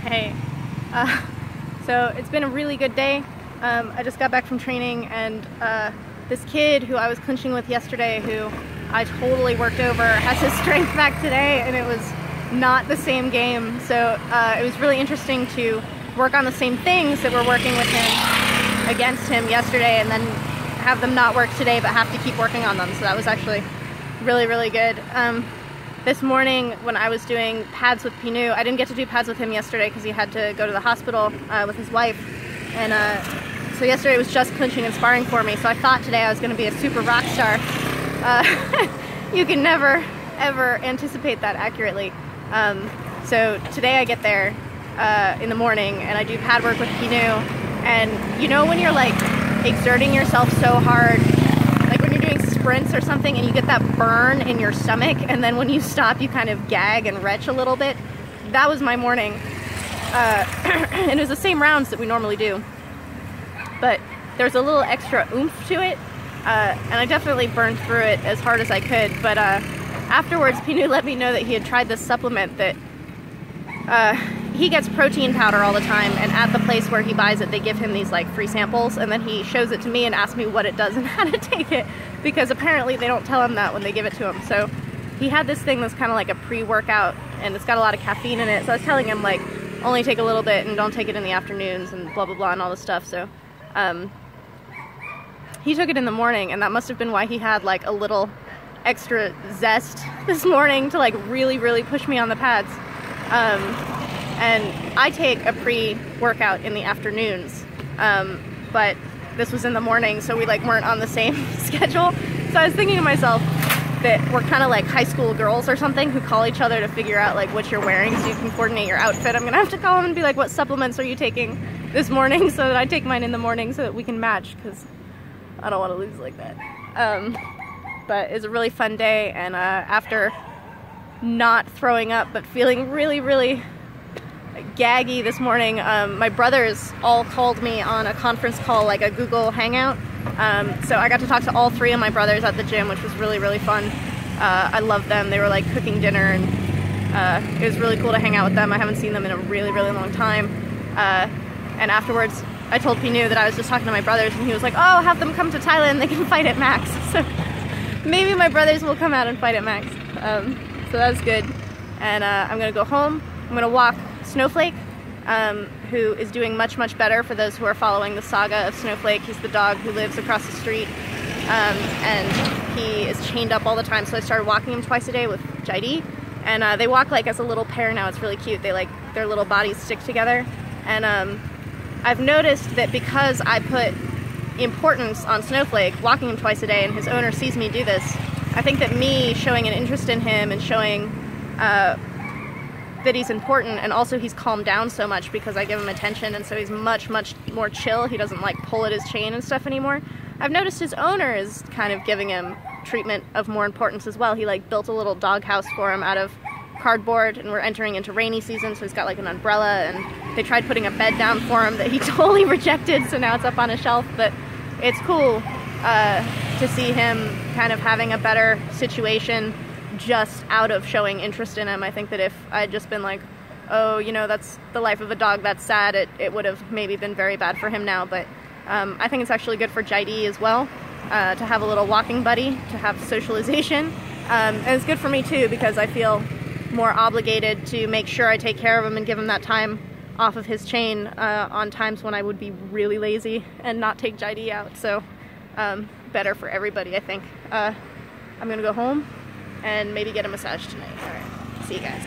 Hey, so it's been a really good day. I just got back from training, and this kid who I was clinching with yesterday, who I totally worked over, has his strength back today, and it was not the same game. So it was really interesting to work on the same things that were working with him against him yesterday, and then have them not work today, but have to keep working on them. So that was actually really, really good. This morning when I was doing pads with Pinu, I didn't get to do pads with him yesterday because he had to go to the hospital with his wife. And so yesterday was just clinching and sparring for me. So I thought today I was going to be a super rock star. You can never, ever anticipate that accurately. So today I get there in the morning and I do pad work with Pinu. And you know when you're like exerting yourself so hard, like when you're doing sprints or something and you get that burn in your stomach, and then when you stop you kind of gag and retch a little bit? That was my morning. And it was the same rounds that we normally do, but there's a little extra oomph to it, and I definitely burned through it as hard as I could. But afterwards Pinu let me know that he had tried this supplement that he gets protein powder all the time, and at the place where he buys it they give him these like free samples, and then he shows it to me and asks me what it does and how to take it, because apparently they don't tell him that when they give it to him. So he had this thing that's kind of like a pre-workout, and it's got a lot of caffeine in it, so I was telling him like only take a little bit and don't take it in the afternoons and blah blah blah and all this stuff. So he took it in the morning, and that must have been why he had like a little extra zest this morning to like really, really push me on the pads. And I take a pre-workout in the afternoons, but this was in the morning, so we like weren't on the same schedule. So I was thinking to myself that we're kind of like high school girls or something who call each other to figure out like what you're wearing so you can coordinate your outfit. I'm gonna have to call him and be like, what supplements are you taking this morning, so that I take mine in the morning so that we can match, because I don't want to lose like that. But it's a really fun day, and after not throwing up but feeling really, really gaggy this morning, my brothers all called me on a conference call, like a Google Hangout. So I got to talk to all three of my brothers at the gym, which was really, really fun. I love them. They were like cooking dinner, and it was really cool to hang out with them. I haven't seen them in a really, really long time. And afterwards I told Pinu that I was just talking to my brothers, and he was like, oh, have them come to Thailand, they can fight at Max. So maybe my brothers will come out and fight at Max. So that was good. And I'm gonna go home. I'm gonna walk Snowflake, who is doing much, much better. For those who are following the saga of Snowflake, he's the dog who lives across the street, and he is chained up all the time. So I started walking him twice a day with Jaidi, and they walk like as a little pair now. It's really cute. They like, their little bodies stick together. And I've noticed that because I put importance on Snowflake, walking him twice a day, and his owner sees me do this, I think that me showing an interest in him and showing that he's important, and also he's calmed down so much because I give him attention, and so he's much, much more chill. He doesn't like pull at his chain and stuff anymore. I've noticed his owner is kind of giving him treatment of more importance as well. He like built a little doghouse for him out of cardboard, and we're entering into rainy season, so he's got like an umbrella, and they tried putting a bed down for him that he totally rejected, so now it's up on a shelf. But it's cool to see him kind of having a better situation just out of showing interest in him. I think that if I'd just been like, oh, you know, that's the life of a dog, that's sad, it would have maybe been very bad for him now. But I think it's actually good for Jaidi as well, to have a little walking buddy, to have socialization. And it's good for me too, because I feel more obligated to make sure I take care of him and give him that time off of his chain on times when I would be really lazy and not take Jaidi out. So better for everybody, I think. I'm gonna go home and maybe get a massage tonight. All right, see you guys.